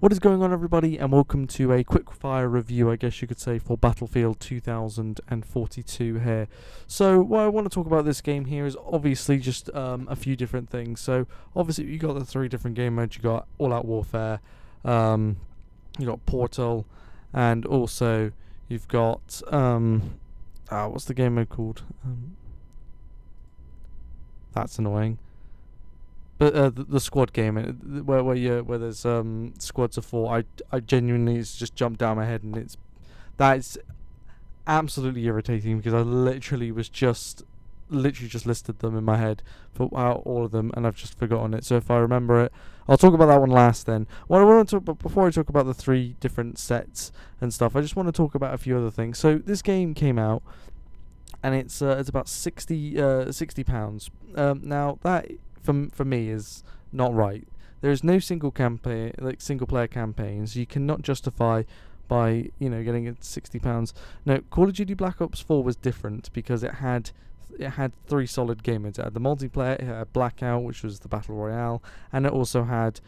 What is going on, everybody, and welcome to a quick fire review, I guess you could say, for Battlefield 2042 here. So what I want to talk about this game here is obviously just a few different things. So obviously you got the three different game modes. You got All Out Warfare, you got Portal, and also you've got what's the game mode called? That's annoying. But the squad game, where there's squads of four, I genuinely, it's just jumped down my head, and that's absolutely irritating because I literally just listed them in my head for all of them, and I've just forgotten it. So if I remember it, I'll talk about that one last. Then what I want to talk about before I talk about the three different sets and stuff, I just want to talk about a few other things. So this game came out, and it's about £60. Now that for me is not right. There is no single player campaigns. You cannot justify by getting it £60. No, Call of Duty Black Ops 4 was different because it had three solid game modes. It had the multiplayer, it had Blackout, which was the battle royale, and it also had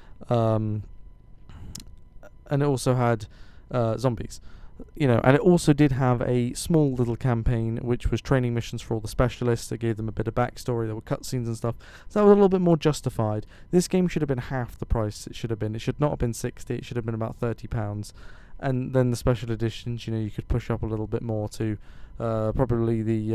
zombies. And it also did have a small little campaign, which was training missions for all the specialists. That gave them a bit of backstory. There were cutscenes and stuff, so that was a little bit more justified. This game should have been half the price it should have been. It should not have been 60. It should have been about £30. And then the special editions, you could push up a little bit more to probably the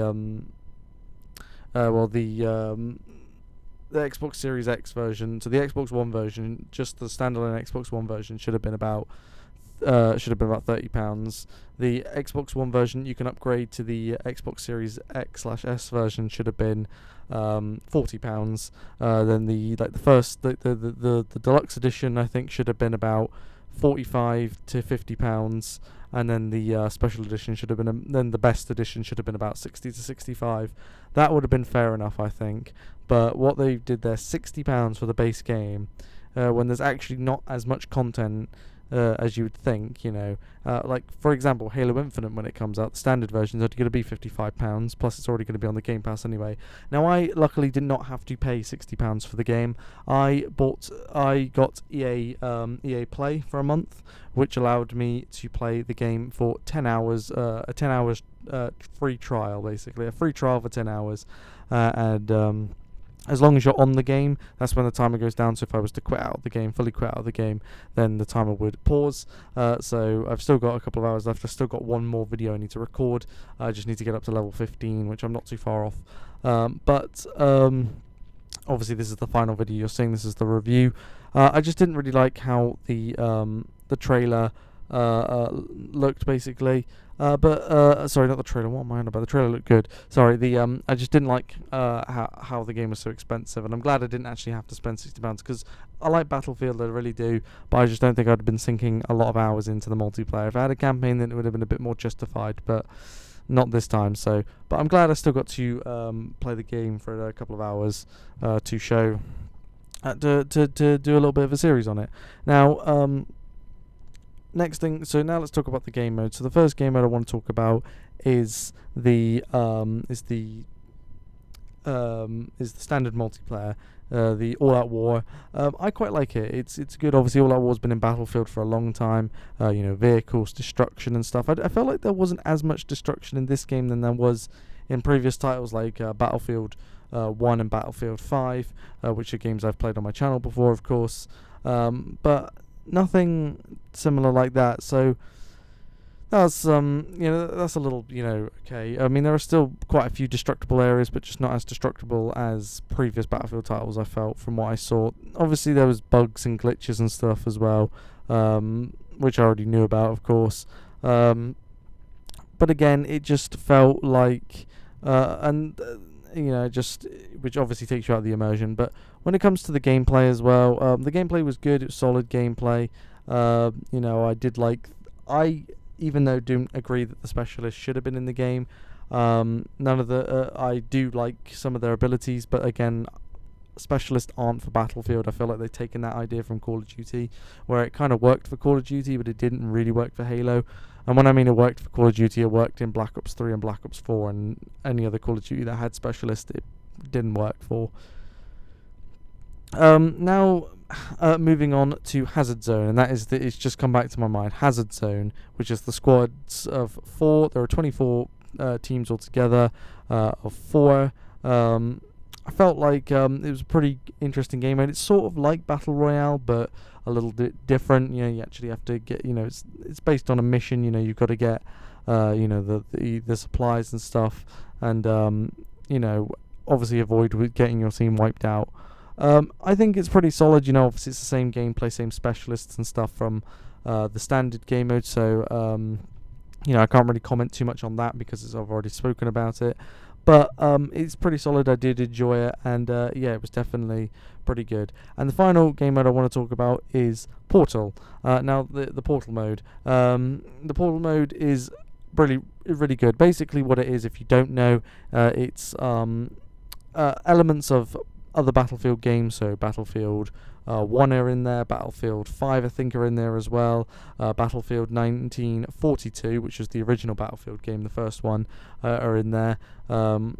Xbox Series X version. So the Xbox One version, just the standalone Xbox One version, should have been about £30. The Xbox One version you can upgrade to the Xbox Series X/S version should have been £40. Then the deluxe edition, I think, should have been about £45 to £50, and then the special edition should have been then the best edition should have been about £60 to £65. That would have been fair enough, I think. But what they did there, £60 for the base game, when there's actually not as much content as you would think, like for example Halo Infinite, when it comes out, the standard version is only going to be £55, plus it's already going to be on the Game Pass anyway. Now I luckily did not have to pay £60 for the game. I got EA Play for a month, which allowed me to play the game for 10 hours, a 10 hours free trial, basically a free trial for 10 hours, and as long as you're on the game, that's when the timer goes down. So if I was to fully quit out of the game, then the timer would pause. So I've still got a couple of hours left. I've still got one more video I need to record. I just need to get up to level 15, which I'm not too far off. But obviously this is the final video you're seeing. This is the review. I just didn't really like how the trailer looked, basically. Sorry, not the trailer. What am I on about? The trailer looked good. Sorry, I just didn't like how the game was so expensive, and I'm glad I didn't actually have to spend £60 because I like Battlefield, I really do, but I just don't think I'd have been sinking a lot of hours into the multiplayer. If I had a campaign, then it would have been a bit more justified, but not this time. So, but I'm glad I still got to play the game for a couple of hours to show to do a little bit of a series on it. Now, next thing, so now let's talk about the game mode. So the first game mode I want to talk about is the standard multiplayer, the All Out War. I quite like it. It's good. Obviously, All Out War's been in Battlefield for a long time. Vehicles, destruction, and stuff. I felt like there wasn't as much destruction in this game than there was in previous titles like Battlefield 1 and Battlefield 5, which are games I've played on my channel before, of course. But nothing similar like that. So that's that's a little okay. I mean, there are still quite a few destructible areas, but just not as destructible as previous Battlefield titles, I felt, from what I saw. Obviously there was bugs and glitches and stuff as well, which I already knew about, of course. But again, it just felt like which obviously takes you out of the immersion. But when it comes to the gameplay as well, the gameplay was good. It was solid gameplay. Even though I don't agree that the specialists should have been in the game, I do like some of their abilities, but again, specialists aren't for Battlefield. I feel like they've taken that idea from Call of Duty, where it kind of worked for Call of Duty, but it didn't really work for Halo. And when I mean it worked for Call of Duty, it worked in Black Ops 3 and Black Ops 4, and any other Call of Duty that had specialists, it didn't work for. Now, moving on to Hazard Zone, and that is it's just come back to my mind. Hazard Zone, which is the squads of 4. There are 24 teams altogether, of 4. I felt like it was a pretty interesting game, and it's sort of like Battle Royale, but a little bit different. You know, you actually have to get, it's based on a mission. You know, you've got to get, the supplies and stuff, and obviously avoid getting your team wiped out. I think it's pretty solid. You know, obviously it's the same gameplay, same specialists and stuff from the standard game mode. So I can't really comment too much on that because I've already spoken about it. But it's pretty solid. I did enjoy it, and it was definitely pretty good. And the final game mode I want to talk about is Portal. Now, the Portal mode. The Portal mode is really good. Basically, what it is, if you don't know, it's elements of other Battlefield games. So Battlefield 1 are in there, Battlefield 5 I think are in there as well, Battlefield 1942, which was the original Battlefield game, the first one, are in there,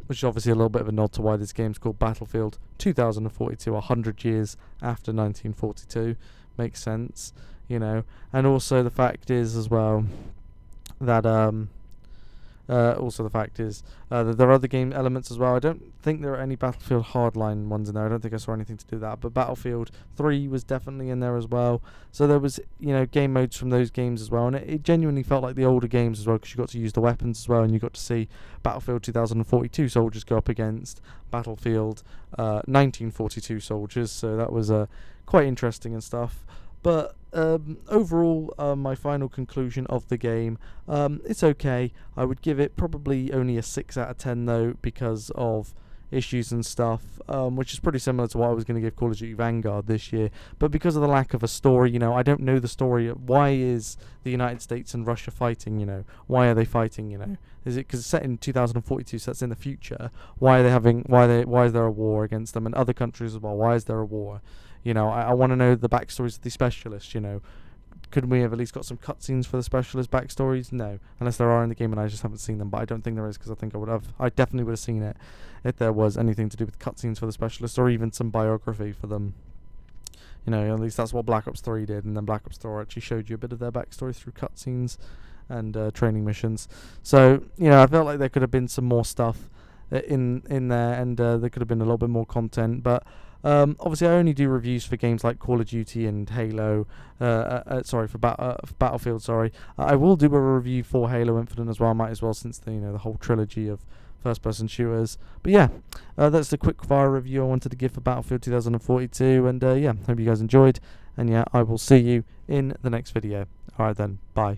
which is obviously a little bit of a nod to why this game's called Battlefield 2042, 100 years after 1942. Makes sense, and also the fact is as well that that there are other game elements as well. I don't think there are any Battlefield Hardline ones in there. I don't think I saw anything to do that. But Battlefield 3 was definitely in there as well. So there was, game modes from those games as well. And it genuinely felt like the older games as well, because you got to use the weapons as well. And you got to see Battlefield 2042 soldiers go up against Battlefield 1942 soldiers. So that was quite interesting and stuff. But overall, my final conclusion of the game, it's okay. I would give it probably only a 6 out of 10 though, because of issues and stuff, which is pretty similar to what I was going to give Call of Duty Vanguard this year. But because of the lack of a story, I don't know the story. Why is the United States and Russia fighting? Why are they fighting? Is it because it's set in 2042, so that's in the future? Why are they having? Why is there a war against them and other countries as well? Why is there a war? I want to know the backstories of the specialists. Could we have at least got some cutscenes for the specialist backstories? No, unless there are in the game and I just haven't seen them. But I don't think there is, because I think I definitely would have seen it if there was anything to do with cutscenes for the specialists, or even some biography for them. At least that's what Black Ops 3 did, and then Black Ops 4 actually showed you a bit of their backstory through cutscenes and training missions. So I felt like there could have been some more stuff in there, and there could have been a little bit more content, but. Obviously, I only do reviews for games like Call of Duty and Halo. For Battlefield. Sorry, I will do a review for Halo Infinite as well. I might as well, since the whole trilogy of first-person shooters. But yeah, that's the quick fire review I wanted to give for Battlefield 2042. And hope you guys enjoyed. And yeah, I will see you in the next video. All right then, bye.